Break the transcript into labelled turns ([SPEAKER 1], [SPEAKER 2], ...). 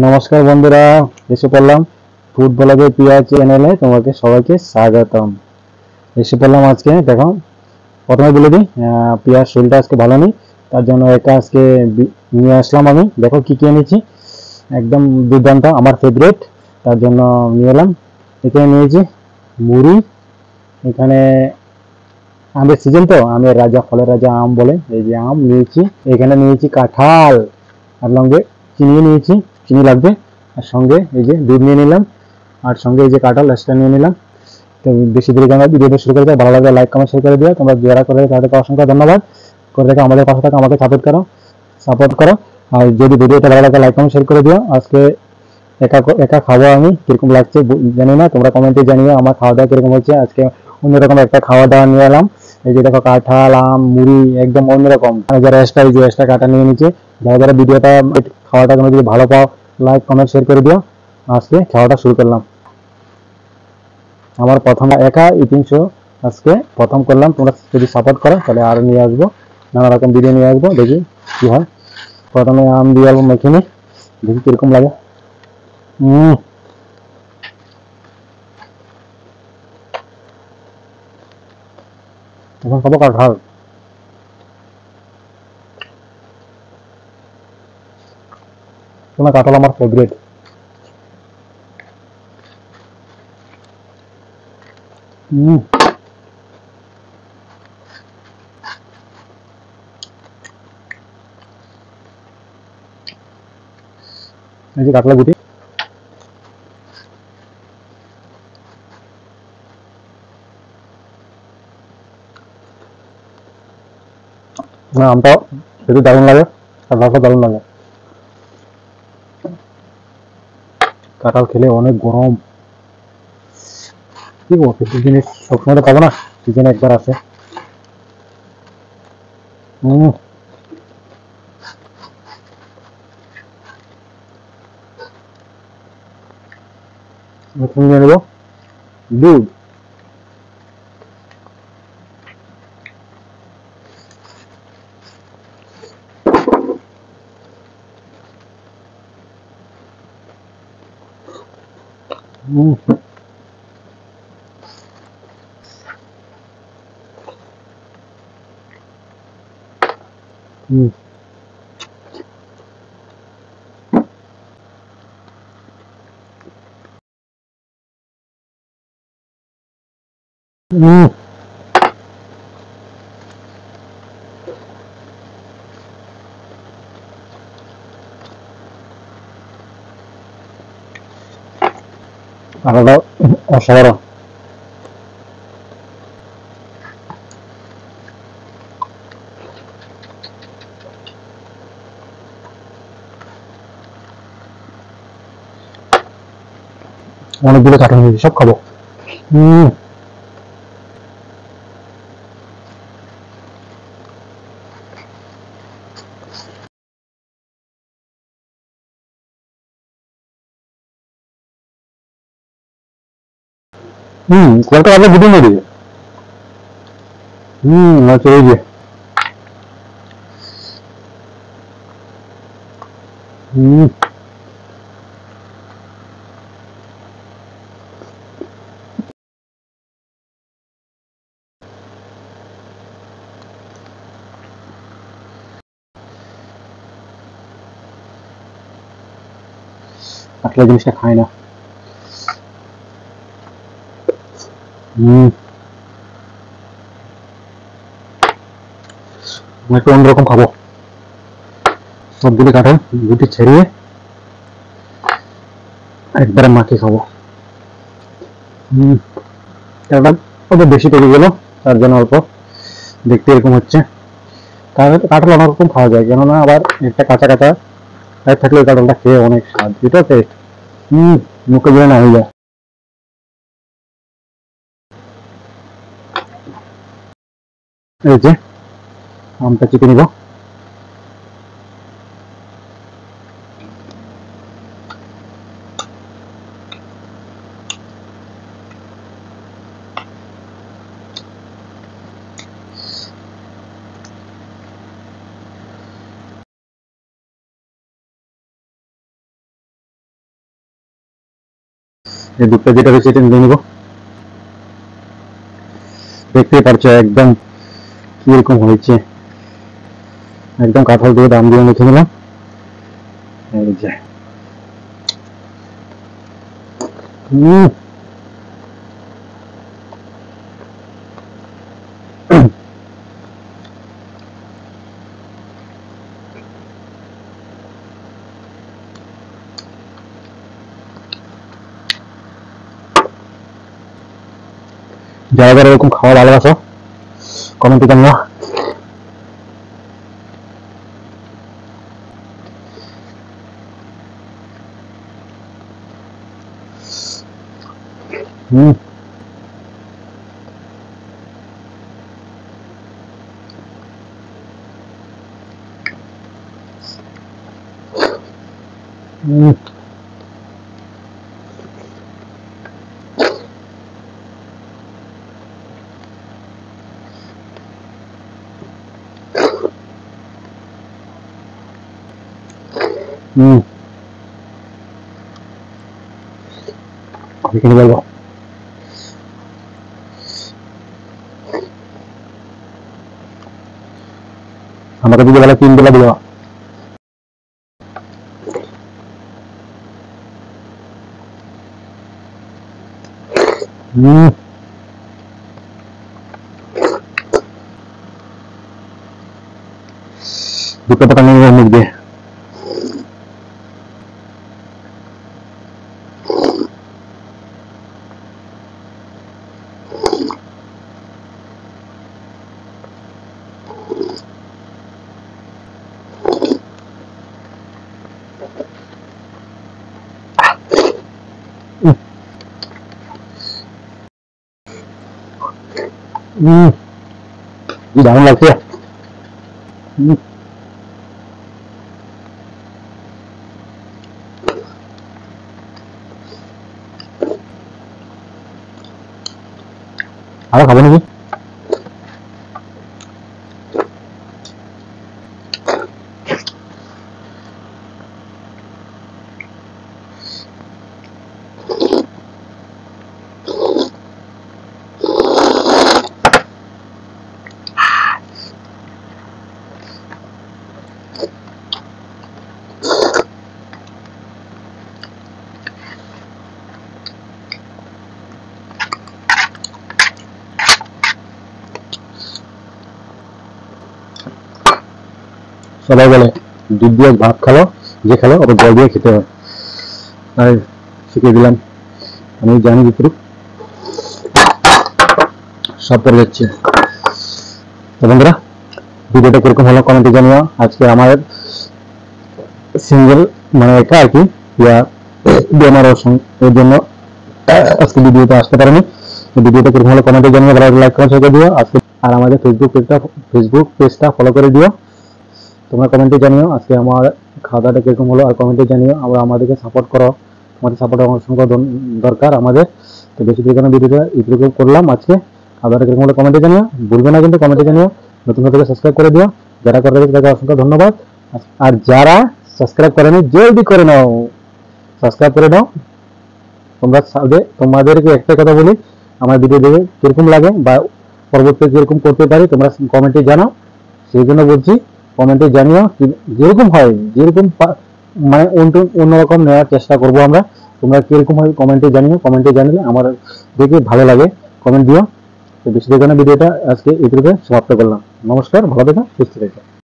[SPEAKER 1] নমস্কার বন্ধুরা, এসে পড়লাম ফুড ব্লগের পিয়া চ্যানেলে। তোমাকে সবাইকে স্বাগতম। এসে পড়লাম আজকে। দেখো, প্রথমে বলে দিই, পিয়ার শরীরটা আজকে ভালো নেই, তার জন্য এটা আজকে নিয়ে আসলাম আমি। দেখো কি কি এনেছি, একদম দুর্দান্ত, আমার ফেভারিট, তার জন্য নিয়ে এলাম। এখানে নিয়েছি মুড়ি, এখানে আমের সিজন তো, আমের রাজা, ফলের রাজা আম বলে, এই যে আম নিয়েছি। এখানে নিয়েছি কাঁঠাল, আর সঙ্গে চিনি নিয়েছি, চিনি লাগবে। আর সঙ্গে এই যে দুধ নিয়ে নিলাম, আর সঙ্গে এই যে কাঁঠাল এক্সট্রা নিয়ে নিলাম। তো বেশি দেরি আমরা ভিডিওটা শুরু করে দেয়, ভালো লাগলে লাইক কমেন্ট শেয়ার করে দিও। তোমরা যারা করে তাদেরকে অসংখ্য ধন্যবাদ। করে দেখো আমাদের পাশে থাকো, আমাকে সাপোর্ট করো। আর যদি ভিডিওটা ভালো লাগে লাইক কমেন্ট শেয়ার করে দিও। আজকে একা একা খাবো, আমি কিরকম লাগছে জানি না, তোমরা কমেন্টে জানিও আমার খাওয়া দাওয়া কিরকম হচ্ছে। আজকে অন্যরকম একটা খাওয়া দাওয়া নিয়ে এলাম। এই যে দেখো কাঁঠাল, আম, মুড়ি, একদম অন্যরকম। যারা এই যে এক্সট্রা কাটা নিয়ে নিচ্ছে, যারা যারা ভিডিওটা খাওয়াটা কোনো যদি ভালো পাও, লাইক কমেন্ট শেয়ার করে দিও। আজকে খাওয়াটা শুরু করলাম। আমার প্রথম একা ইটিং শো আজকে প্রথম করলাম। তোমরা যদি সাপোর্ট করো তাহলে আরো নিয়ে আসবো, নানা রকম ভিডিও নিয়ে আসবো, দেখি কি হয়। প্রথমে আম দিয়ে অল্প মেখে নিই, দেখি কিরকম লাগে। এখন খাবো কাঁঠাল। তোমার কাঁঠাল আমার ফেভারিট। এই যে কাঁঠালের গুটি, না আমটা খেতে দারুণ লাগে, কাঁঠালটা দারুণ লাগে। কাঁঠাল খেলে অনেক গরম, কি বলবো, কিছু জিনিস সবসময় তো পাবো না, সিজনে একবার আসে। হম, এখন নিয়ে নেবো দুধ। হম, হম, হম। কাঁঠালটা অসাধারণ। অনেকগুলো কাঁঠাল নিয়েছি, সব খাবো। হম, কয়েকটা কাঁঠাল গুটি মেরে দিবে। আচ্ছা, এই যে হম, কাঁঠালের জিনিসটা খায় না। হম, একটু অন্যরকম খাবো। সবগুলো কাঁঠাল গুটি ছেড়িয়ে একবারে মাখিয়ে খাবো। কাঁঠালটা ওটা বেশি পেকে গেল, তার জন্য অল্প দেখতে এরকম হচ্ছে। কাঁঠাল অনেক রকম খাওয়া যায়, কেননা আবার একটা কাঁচা কাঁচা থাকলে ওই কাঁঠালটা খেয়ে অনেক স্বাদ, এটা টেস্ট। মুখে দিলে না হয়ে যায়। এই যে আমটা চিপে নিব। এই দুধটা যেটা রয়েছে এটা নিয়ে নিব। দেখতে পাচ্ছ একদম কিরকম হয়েছে, একদম কাঁঠাল দিয়ে দাম দিয়ে লিখে নিলাম। এই যে যারা যারা এরকম খাওয়া ভালোবাসো কমেন্টে জানিও। এখানে বলবো আমাকে যদি বেলা 3 বেলা দিও। দুটো পাতা নিয়ে মুখ দিয়ে দারুণ লাগছে। আরো খাবো নাকি? সবাই বলে দুধ দিয়ে ভাত খালো, যে খালো ওকে জল দিয়ে খেতে হয়, আর শিখিয়ে দিলাম। আমি জানি ভিতরে সব করে যাচ্ছে। তো বন্ধুরা ভিডিওটা কিরকম হলো কমেন্টে জানিও। আজকে আমার সিঙ্গেল মানে একা আর কি বেমার এর জন্য আজকে ভিডিওটা আসতে পারেনি। ভিডিওটা কিরকম হলো কমেন্টে জানিও, ভালো লাইক কমেন্ট শেয়ার করে দিও। আজকে আর আমাদের ফেসবুক পেজটা ফলো করে দিও। তোমরা কমেন্টে জানিও আজকে আমার খাওয়া দাওয়াটা কিরকম হলো, আর কমেন্টে জানিও। আমরা আমাদেরকে সাপোর্ট করো, আমাদের সাপোর্ট অসংখ্য দরকার আমাদের। তো বেশি পরিমাণে ভিডিওটা ইউটিউবে করলাম আজকে। খাওয়া দাওয়াটা কিরকম হলো কমেন্টে জানিও, ভুলবে না কিন্তু কমেন্টে জানিও। নতুন থেকে সাবস্ক্রাইব করে দিও, যারা করে দিয়েছে তাকে অসংখ্য ধন্যবাদ। আর যারা সাবস্ক্রাইব করেনি জলদি করে নাও, সাবস্ক্রাইব করে নাও। তোমরা তোমাদেরকে একটা কথা বলি, আমার ভিডিও দেখে কিরকম লাগে বা পরবর্তীতে কিরকম করতে পারি তোমরা কমেন্টে জানাও। সেই জন্য বলছি কমেন্টে জানিও, যেরকম হয় যেরকম মানে অন্যরকম নেওয়ার চেষ্টা করব আমরা। তোমরা কিরকম হয় কমেন্টে জানিও, কমেন্টে জানালে আমার দেখে ভালো লাগে, কমেন্ট দিও। তো বেশি দেখে ভিডিওটা আজকে ইউটিউবে সমাপ্ত করলাম। নমস্কার, ভালো থেকো, সুস্থ থেকো।